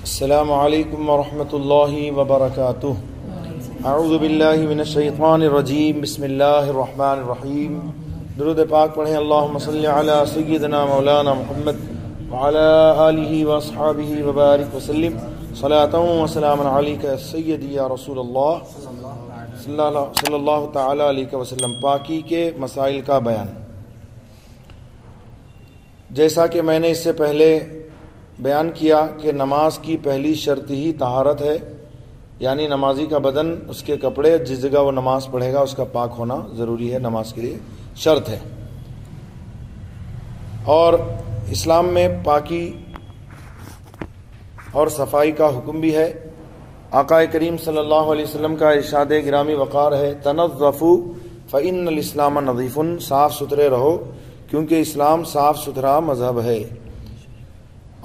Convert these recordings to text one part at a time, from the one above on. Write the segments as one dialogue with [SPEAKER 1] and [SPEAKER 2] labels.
[SPEAKER 1] السلام علیکم ورحمۃ اللہ وبرکاتہ. اعوذ باللہ من الشیطان الرجیم. بسم اللہ الرحمن الرحیم. درود پاک پڑھیں. اللہم صلی علی سیدنا مولانا محمد وعلی آلہ واصحابہ وبارک وسلم. صلاۃ و سلام علیک سیدی یا رسول اللہ صلی اللہ تعالی علیہ وسلم. پاکی کے مسائل کا بیان. جیسا کہ میں نے اس سے پہلے بیان کیا کہ نماز کی پہلی شرط ہی طہارت ہے، یعنی نمازی کا بدن، اس کے کپڑے، جس جگہ وہ نماز پڑھے گا اس کا پاک ہونا ضروری ہے، نماز کے لیے شرط ہے. اور اسلام میں پاکی اور صفائی کا حکم بھی ہے. آقا کریم صلی اللہ علیہ وسلم کا ارشاد گرامی وقار ہے، تنظفوا فإن الاسلام نظیف. صاف ستھرے رہو کیونکہ اسلام صاف ستھرا مذہب ہے.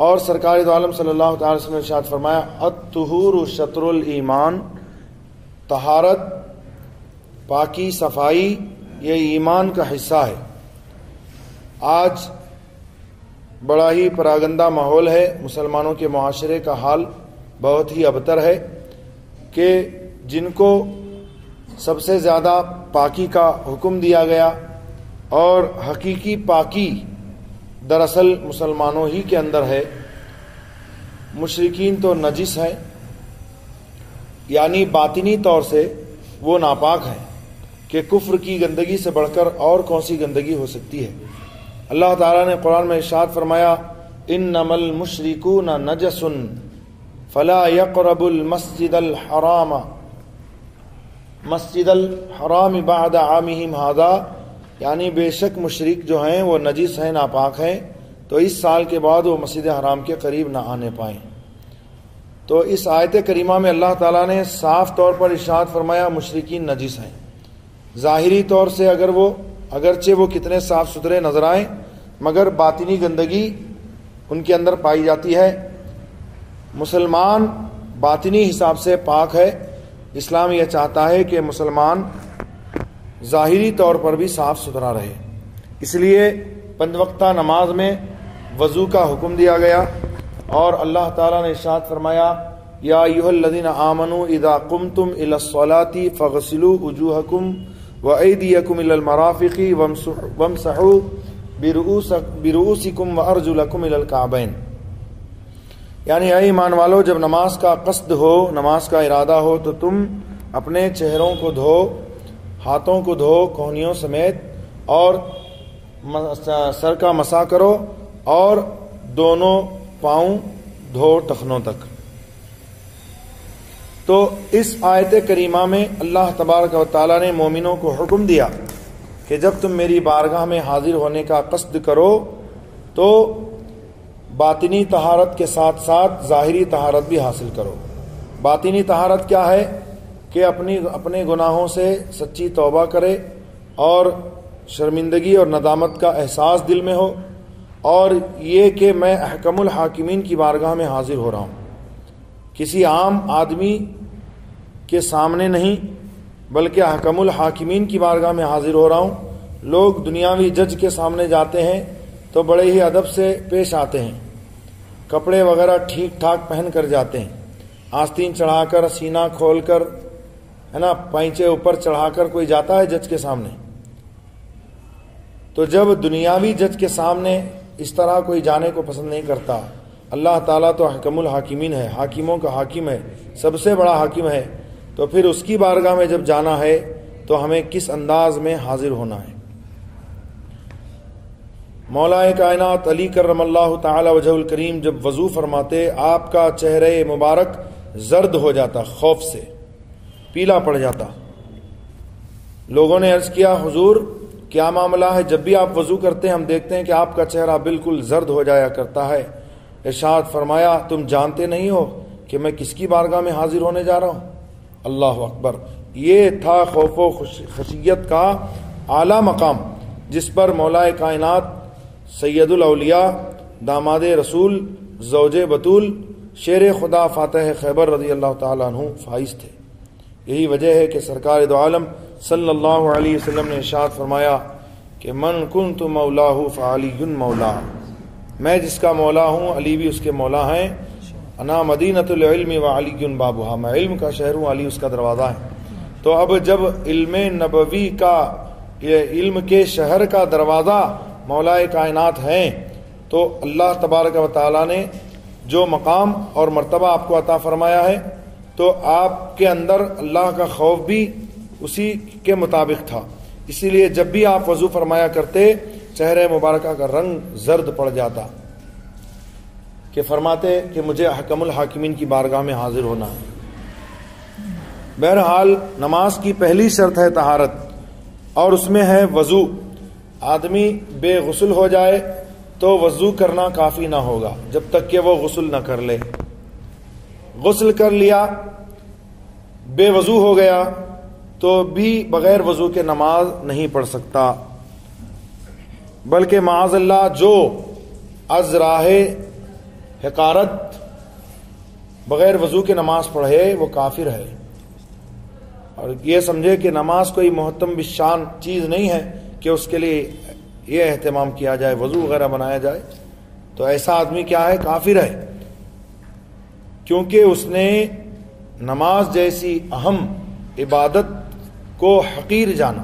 [SPEAKER 1] اور سرکار دو عالم صلی اللہ تعالی وسلم نے ارشاد فرمایا، الطہور شطر الایمان. طہارت، پاکی، صفائی یہ ایمان کا حصہ ہے. آج بڑا ہی پراگندہ ماحول ہے. مسلمانوں کے معاشرے کا حال بہت ہی ابتر ہے کہ جن کو سب سے زیادہ پاکی کا حکم دیا گیا اور حقیقی پاکی دراصل مسلمانوں ہی کے اندر ہے. مشرکین تو نجس ہیں، یعنی باطنی طور سے وہ ناپاک ہیں کہ کفر کی گندگی سے بڑھ کر اور کون سی گندگی ہو سکتی ہے. اللہ تعالیٰ نے قرآن میں ارشاد فرمایا، انما المشرکون نجس فلا يقربوا المسجد الحرام بعد عامهم هذا. یعنی بے شک مشرک جو ہیں وہ نجس ہیں، ناپاک ہیں، تو اس سال کے بعد وہ مسجد حرام کے قریب نہ آنے پائیں. تو اس آیت کریمہ میں اللہ تعالیٰ نے صاف طور پر ارشاد فرمایا مشرکین نجس ہیں. ظاہری طور سے اگرچہ وہ کتنے صاف ستھرے نظر آئیں مگر باطنی گندگی ان کے اندر پائی جاتی ہے. مسلمان باطنی حساب سے پاک ہے. اسلام یہ چاہتا ہے کہ مسلمان ظاہری طور پر بھی صاف ستھرا رہے. اس لیے پنج وقتہ نماز میں وضو کا حکم دیا گیا اور اللہ تعالیٰ نے ارشاد فرمایا، یا ایھا الذین آمنوا اذا قمتم الی الصلاۃ فاغسلوا وجوہکم وایدیکم الی المرافق وامسحوا برؤوسکم وارجلکم الی الکعبین. یعنی اے ایمان والو، جب نماز کا قصد ہو، نماز کا ارادہ ہو تو تم اپنے چہروں کو دھو، ہاتھوں کو دھو کہنیوں سمیت، اور سر کا مسح کرو اور دونوں پاؤں دھو ٹخنوں تک. تو اس آیت کریمہ میں اللہ تبارک و تعالیٰ نے مومنوں کو حکم دیا کہ جب تم میری بارگاہ میں حاضر ہونے کا قصد کرو تو باطنی طہارت کے ساتھ ساتھ ظاہری طہارت بھی حاصل کرو. باطنی طہارت کیا ہے کہ اپنے گناہوں سے سچی توبہ کرے اور شرمندگی اور ندامت کا احساس دل میں ہو، اور یہ کہ میں احکم الحاکمین کی بارگاہ میں حاضر ہو رہا ہوں، کسی عام آدمی کے سامنے نہیں بلکہ احکم الحاکمین کی بارگاہ میں حاضر ہو رہا ہوں. لوگ دنیاوی جج کے سامنے جاتے ہیں تو بڑے ہی ادب سے پیش آتے ہیں، کپڑے وغیرہ ٹھیک ٹھاک پہن کر جاتے ہیں، آستین چڑھا کر، سینہ کھول کر، ہے نا، پائچے اوپر چڑھا کر کوئی جاتا ہے جج کے سامنے. تو جب دنیاوی جج کے سامنے اس طرح کوئی جانے کو پسند نہیں کرتا، اللہ تعالیٰ تو حکم الحاکمین ہے، حاکموں کا حاکم ہے، سب سے بڑا حاکم ہے، تو پھر اس کی بارگاہ میں جب جانا ہے تو ہمیں کس انداز میں حاضر ہونا ہے. مولا کائنات علی کرم اللہ تعالی وجہ الکریم جب وضو فرماتے، آپ کا چہرہ مبارک زرد ہو جاتا، خوف سے پیلا پڑ جاتا. لوگوں نے عرض کیا، حضور کیا معاملہ ہے؟ جب بھی آپ وضو کرتے ہیں ہم دیکھتے ہیں کہ آپ کا چہرہ بالکل زرد ہو جایا کرتا ہے. ارشاد فرمایا، تم جانتے نہیں ہو کہ میں کس کی بارگاہ میں حاضر ہونے جا رہا ہوں؟ اللہ اکبر. یہ تھا خوف و خشیت کا اعلیٰ مقام جس پر مولا کائنات سید الاولیاء، داماد رسول، زوج بطول، شیر خدا فاتح خیبر رضی اللہ تعالیٰ عنہ فائز تھے. یہی وجہ ہے کہ سرکار دو عالم صلی اللہ علیہ وسلم نے ارشاد فرمایا کہ من کنت مولاہ فعلی مولا. میں جس کا مولا ہوں علی بھی اس کے مولا ہیں. انا مدینۃ العلم وعلی بابھا، میں علم کا شہر ہوں، علی اس کا دروازہ ہے. تو اب جب علم نبوی کا، یہ علم کے شہر کا دروازہ مولا کائنات ہیں، تو اللہ تبارک و تعالیٰ نے جو مقام اور مرتبہ آپ کو عطا فرمایا ہے، تو آپ کے اندر اللہ کا خوف بھی اسی کے مطابق تھا. اسی لیے جب بھی آپ وضو فرمایا کرتے چہرے مبارکہ کا رنگ زرد پڑ جاتا، کہ فرماتے کہ مجھے حکم الحاکمین کی بارگاہ میں حاضر ہونا ہے. بہرحال نماز کی پہلی شرط ہے طہارت، اور اس میں ہے وضو. آدمی بے غسل ہو جائے تو وضو کرنا کافی نہ ہوگا جب تک کہ وہ غسل نہ کر لے. غسل کر لیا، بے وضو ہو گیا، تو بھی بغیر وضو کے نماز نہیں پڑھ سکتا، بلکہ معاذ اللہ جو از راہ حقارت بغیر وضو کے نماز پڑھے وہ کافر ہے. اور یہ سمجھے کہ نماز کوئی محتم بالشان چیز نہیں ہے کہ اس کے لیے یہ اہتمام کیا جائے، وضو وغیرہ بنایا جائے. تو ایسا آدمی کیا ہے؟ کافر ہے، کیونکہ اس نے نماز جیسی اہم عبادت کو حقیر جانا.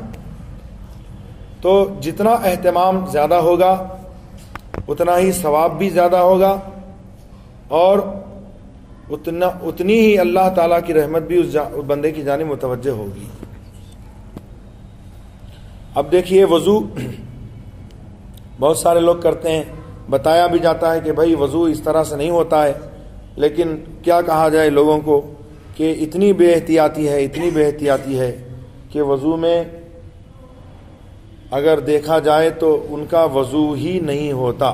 [SPEAKER 1] تو جتنا اہتمام زیادہ ہوگا اتنا ہی ثواب بھی زیادہ ہوگا، اور اتنی ہی اللہ تعالیٰ کی رحمت بھی اس بندے کی جانب متوجہ ہوگی. اب دیکھیے وضو بہت سارے لوگ کرتے ہیں، بتایا بھی جاتا ہے کہ بھائی وضو اس طرح سے نہیں ہوتا ہے، لیکن کیا کہا جائے لوگوں کو کہ اتنی بے احتیاطی ہے کہ وضو میں اگر دیکھا جائے تو ان کا وضو ہی نہیں ہوتا.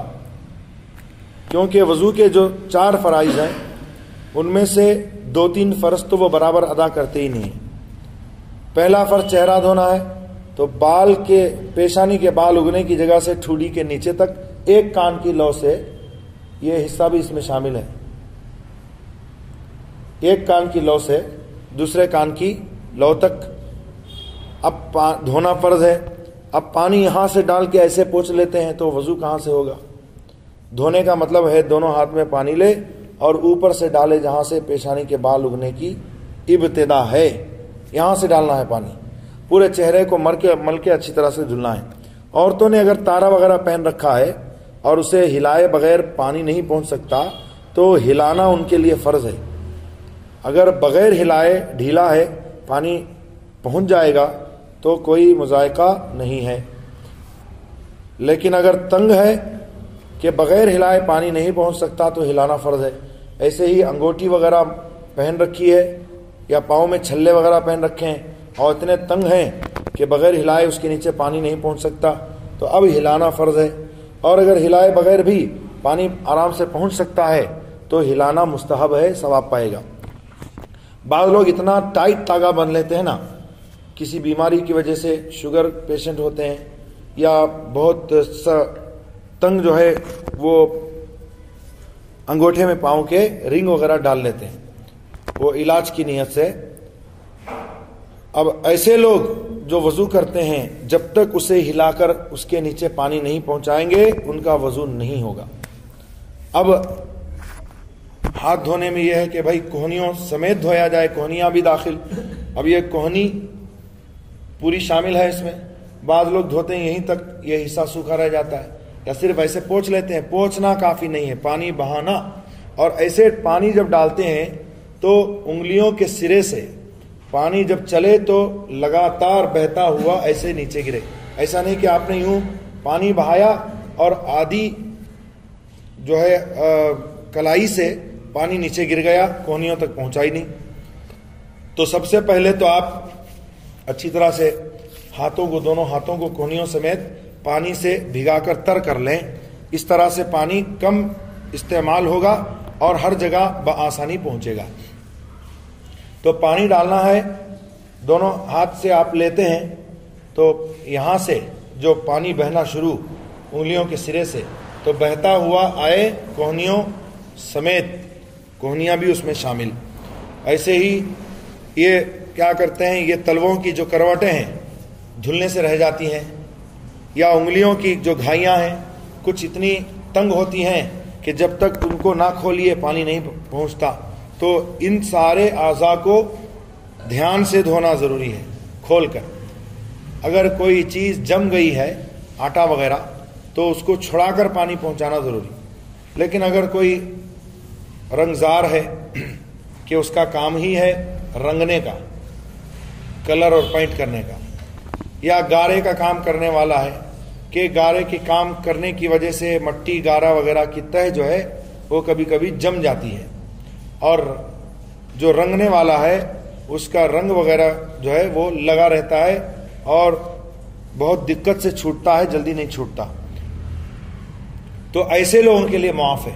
[SPEAKER 1] کیونکہ وضو کے جو 4 فرائض ہیں ان میں سے 2-3 فرض تو وہ برابر ادا کرتے ہی نہیں. پہلا فرض چہرہ دھونا ہے، تو بال کے پیشانی کے بال اگنے کی جگہ سے ٹھوڑی کے نیچے تک ایک کان کی لو سے، یہ حصہ بھی اس میں شامل ہے، ایک کان کی لو سے دوسرے کان کی لو تک اب دھونا فرض ہے. اب پانی یہاں سے ڈال کے ایسے پوچھ لیتے ہیں تو وضو کہاں سے ہوگا؟ دھونے کا مطلب ہے دونوں ہاتھ میں پانی لے اور اوپر سے ڈالے جہاں سے پیشانی کے بال اگنے کی ابتدا ہے، یہاں سے ڈالنا ہے پانی. پورے چہرے کو مل کے اچھی طرح سے دھلنا ہے. عورتوں نے اگر تارا وغیرہ پہن رکھا ہے اور اسے ہلائے بغیر پانی نہیں پہنچ سکتا تو ہلانا ان کے لیے فرض ہے. اگر بغیر ہلائے ڈھیلا ہے پانی پہنچ جائے گا تو کوئی مذائقہ نہیں ہے. لیکن اگر تنگ ہے کہ بغیر ہلائے پانی نہیں پہنچ سکتا تو ہلانا فرض ہے. ایسے ہی انگوٹھی وغیرہ پہن رکھی ہے یا پاؤں میں چھلے وغیرہ پہن رکھے ہیں اور اتنے تنگ ہیں کہ بغیر ہلائے اس کے نیچے پانی نہیں پہنچ سکتا تو اب ہلانا فرض ہے. اور اگر ہلائے بغیر بھی پانی آرام سے پہنچ سکتا ہے تو ہلانا مستحب ہے، ثواب پائے گا. بعض لوگ اتنا ٹائٹ تاگا بن لیتے ہیں نا، کسی بیماری کی وجہ سے، شوگر پیشنٹ ہوتے ہیں یا بہت تنگ جو ہے وہ انگوٹھے میں پاؤں کے رنگ وغیرہ ڈال لیتے ہیں وہ علاج کی نیت سے. اب ایسے لوگ جو وضو کرتے ہیں جب تک اسے ہلا کر اس کے نیچے پانی نہیں پہنچائیں گے ان کا وضو نہیں ہوگا. اب ہاتھ دھونے میں یہ ہے کہ بھائی کوہنیوں سمیت دھویا جائے، کوہنیاں بھی داخل. اب یہ کوہنی پوری شامل ہے اس میں. بعض لوگ دھوتے ہیں یہیں تک، یہ حصہ سوکھا رہ جاتا ہے، یا صرف ایسے پوچھ لیتے ہیں. پوچھنا کافی نہیں ہے، پانی بہانا. اور ایسے پانی جب ڈالتے ہیں تو انگلیوں کے سرے سے پانی جب چلے تو لگاتار بہتا ہوا ایسے نیچے گرے. ایسا نہیں کہ آپ نے یوں پانی بہایا اور آدھی جو ہے کلائی سے پانی نیچے گر گیا، کوہنیوں تک پہنچا ہی نہیں. تو سب سے پہلے تو آپ اچھی طرح سے ہاتھوں کو، دونوں ہاتھوں کو کوہنیوں سمیت پانی سے بھگا کر تر کر لیں. اس طرح سے پانی کم استعمال ہوگا اور ہر جگہ بآسانی پہنچے گا. تو پانی ڈالنا ہے، دونوں ہاتھ سے آپ لیتے ہیں تو یہاں سے جو پانی بہنا شروع انگلیوں کے سرے سے تو بہتا ہوا آئے کوہنیوں سمیت، کوہنیاں بھی اس میں شامل. ایسے ہی یہ کیا کرتے ہیں، یہ تلووں کی جو کروٹیں ہیں دھلنے سے رہ جاتی ہیں، یا انگلیوں کی جو گھائیاں ہیں کچھ اتنی تنگ ہوتی ہیں کہ جب تک ان کو نہ کھولیے پانی نہیں پہنچتا. تو ان سارے اعضاء کو دھیان سے دھونا ضروری ہے کھول کر. اگر کوئی چیز جم گئی ہے آٹا وغیرہ تو اس کو چھڑا کر پانی پہنچانا ضروری. لیکن اگر کوئی رنگزار ہے کہ اس کا کام ہی ہے رنگنے کا، کلر اور پینٹ کرنے کا، یا گارے کا کام کرنے والا ہے کہ گارے کے کام کرنے کی وجہ سے مٹی گارا وغیرہ کی تہ جو ہے وہ کبھی کبھی جم جاتی ہے، اور جو رنگنے والا ہے اس کا رنگ وغیرہ جو ہے وہ لگا رہتا ہے اور بہت دقت سے چھوٹتا ہے، جلدی نہیں چھوٹتا، تو ایسے لوگوں کے لیے معاف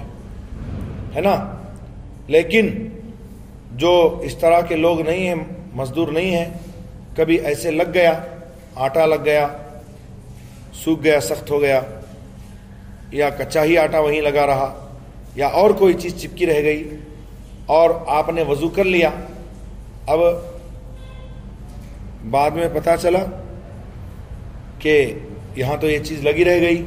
[SPEAKER 1] ہے نا. لیکن جو اس طرح کے لوگ نہیں ہیں، مزدور نہیں ہیں، کبھی ایسے لگ گیا، آٹا لگ گیا، سوکھ گیا، سخت ہو گیا، یا کچا ہی آٹا وہیں لگا رہا، یا اور کوئی چیز چپکی رہ گئی اور آپ نے وضو کر لیا، اب بعد میں پتہ چلا کہ یہاں تو یہ چیز لگی رہ گئی،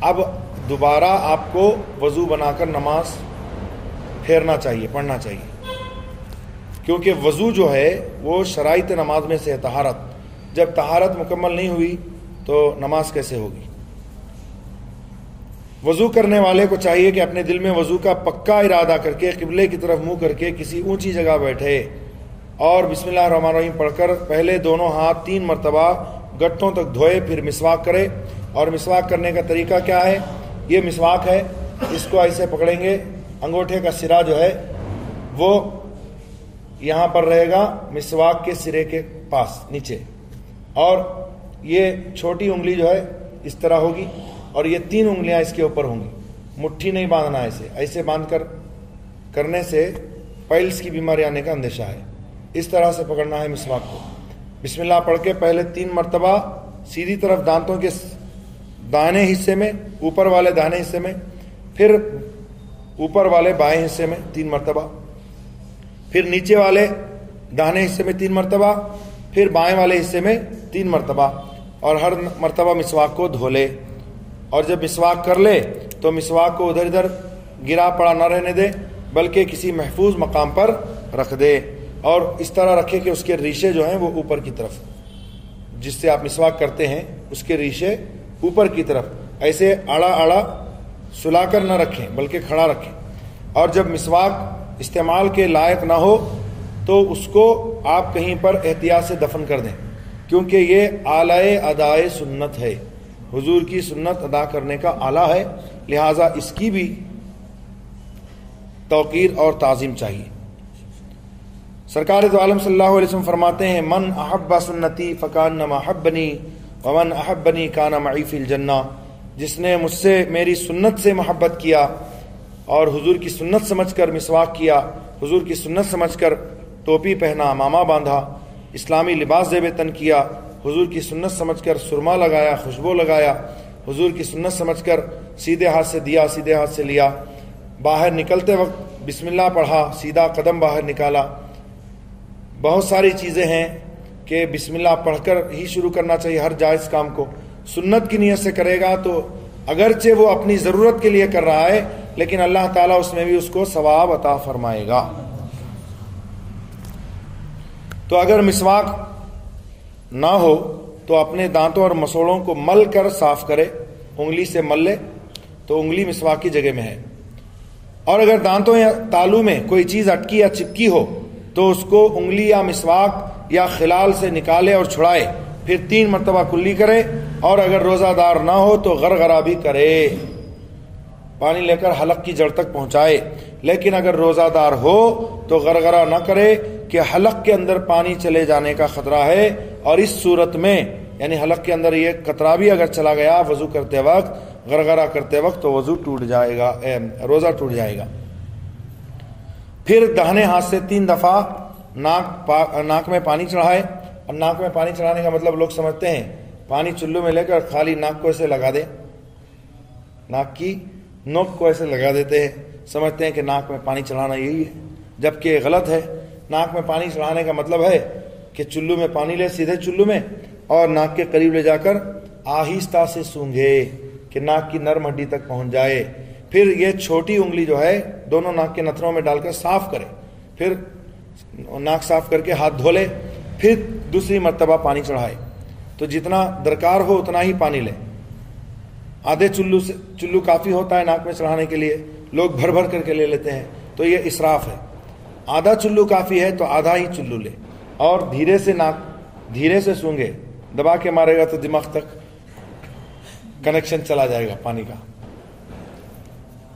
[SPEAKER 1] اب دوبارہ آپ کو وضو بنا کر نماز پھیرنا چاہیے، پڑھنا چاہیے، کیونکہ وضو جو ہے وہ شرائط نماز میں سے ہے، طہارت. جب طہارت مکمل نہیں ہوئی تو نماز کیسے ہوگی؟ وضو کرنے والے کو چاہیے کہ اپنے دل میں وضو کا پکا ارادہ کر کے قبلے کی طرف منہ کر کے کسی اونچی جگہ بیٹھے اور بسم اللہ الرحمن الرحیم پڑھ کر پہلے دونوں ہاتھ 3 مرتبہ گٹوں تک دھوئے، پھر مسواک کرے. اور مسواک کرنے کا طریقہ کیا ہے؟ یہ مسواک ہے، اس کو ایسے پکڑیں گے، انگوٹھے کا سرا جو ہے وہ یہاں پر رہے گا مسواک کے سرے کے پاس نیچے، اور یہ چھوٹی انگلی جو ہے اس طرح ہوگی اور یہ 3 انگلیاں اس کے اوپر ہوں گی. مٹھی نہیں باندھنا، ایسے باندھ کر کرنے سے پائلس کی بیماری آنے کا اندیشہ ہے. اس طرح سے پکڑنا ہے مسواک کو. بسم اللہ پڑھ کے پہلے 3 مرتبہ سیدھی طرف دانتوں کے دائیں حصے میں، اوپر والے دائیں حصے میں، پھر اوپر والے بائیں حصے میں 3 مرتبہ، پھر نیچے والے داہنے حصے میں 3 مرتبہ، پھر بائیں والے حصے میں 3 مرتبہ، اور ہر مرتبہ مسواک کو دھو لے. اور جب مسواک کر لے تو مسواک کو ادھر ادھر گرا پڑا نہ رہنے دے، بلکہ کسی محفوظ مقام پر رکھ دے، اور اس طرح رکھے کہ اس کے ریشے جو ہیں وہ اوپر کی طرف، جس سے آپ مسواک کرتے ہیں اس کے ریشے اوپر کی طرف، ایسے آڑا سلا کر نہ رکھیں بلکہ کھڑا رکھیں. اور جب مسواک استعمال کے لائق نہ ہو تو اس کو آپ کہیں پر احتیاط سے دفن کر دیں، کیونکہ یہ آلائے ادائے سنت ہے، حضور کی سنت ادا کرنے کا آلہ ہے، لہٰذا اس کی بھی توقیر اور تعظیم چاہیے. سرکار دو عالم صلی اللہ علیہ وسلم فرماتے ہیں من احب سنتی فکانما احبنی ومن احبنی کان معی فی الجنہ. جس نے مجھ سے میری سنت سے محبت کیا اور حضور کی سنت سمجھ کر مسواک کیا، حضور کی سنت سمجھ کر ٹوپی پہنا، امامہ باندھا، اسلامی لباس زیب تن کیا، حضور کی سنت سمجھ کر سرما لگایا، خوشبو لگایا، حضور کی سنت سمجھ کر سیدھے ہاتھ سے دیا، سیدھے ہاتھ سے لیا، باہر نکلتے وقت بسم اللہ پڑھا، سیدھا قدم باہر نکالا. بہت ساری چیزیں ہیں کہ بسم اللہ پڑھ کر ہی شروع کرنا چاہیے ہر جائز کام کو. سنت کی نیت سے کرے گا تو اگرچہ وہ اپنی ضرورت کے لیے کر رہا ہے لیکن اللہ تعالیٰ اس میں بھی اس کو ثواب عطا فرمائے گا. تو اگر مسواک نہ ہو تو اپنے دانتوں اور مسوڑوں کو مل کر صاف کرے، انگلی سے مل لے تو انگلی مسواک کی جگہ میں ہے. اور اگر دانتوں یا تالو میں کوئی چیز اٹکی یا چپکی ہو تو اس کو انگلی یا مسواک یا خلال سے نکالے اور چھڑائے، پھر 3 مرتبہ کلی کرے. اور اگر روزہ دار نہ ہو تو غرغرہ بھی کرے، پانی لے کر حلق کی جڑ تک پہنچائے. لیکن اگر روزہ دار ہو تو غرغرہ نہ کرے کہ حلق کے اندر پانی چلے جانے کا خطرہ ہے، اور اس صورت میں یعنی حلق کے اندر یہ قطرہ بھی اگر چلا گیا وضو کرتے وقت، غرغرہ کرتے وقت، تو وضو ٹوٹ جائے گا، روزہ ٹوٹ جائے گا. پھر داہنے ہاتھ سے 3 دفعہ ناک میں پانی چڑھائے. اور ناک میں پانی چڑھانے کا مطلب لوگ سمجھتے ہیں پانی چلو میں لے کر خالی ناک کو ایسے لگا دے، ناک کی نوک کو ایسے لگا دیتے ہیں، سمجھتے ہیں کہ ناک میں پانی چڑھانا یہی ہے، جبکہ غلط ہے. ناک میں پانی چڑھانے کا مطلب ہے کہ چلو میں پانی لے، سیدھے چلو میں، اور ناک کے قریب لے جا کر آہستہ سے سونگھے کہ ناک کی نرم ہڈی تک پہنچ جائے. پھر یہ چھوٹی انگلی جو ہے دونوں ناک کے نتھنوں میں ڈال کر صاف کرے, پھر ناک صاف کر کے ہاتھ دھو لے, پھر دوسری مرتبہ پانی چڑھائے. تو جتنا درکار ہو اتنا ہی پانی لے. آدھے چلو کافی ہوتا ہے ناک میں چڑھانے کے لیے, لوگ بھر بھر کر کے لے لیتے ہیں, تو یہ اسراف ہے. آدھا چلو کافی ہے تو آدھا ہی چلو لے, اور دھیرے سے سونگے. دبا کے مارے گا تو دماغ تک کنیکشن چلا جائے گا پانی کا.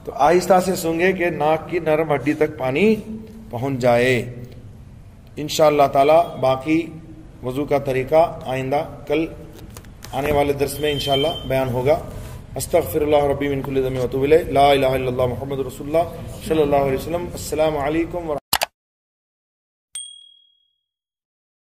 [SPEAKER 1] تو آہستہ سے سونگے کہ ناک کی نرم ہڈی تک پانی پہنچ جائے. انشاءاللہ تعالی باقی وضو کا طریقہ آئندہ کل آنے والے درس میں انشاءاللہ بیان ہوگا. استغفر اللہ ربی من کل ذنب و اتوب الیہ. لا الہ الا اللہ محمد رسول اللہ صلی اللہ علیہ وسلم. السلام علیکم ورحمۃ اللہ.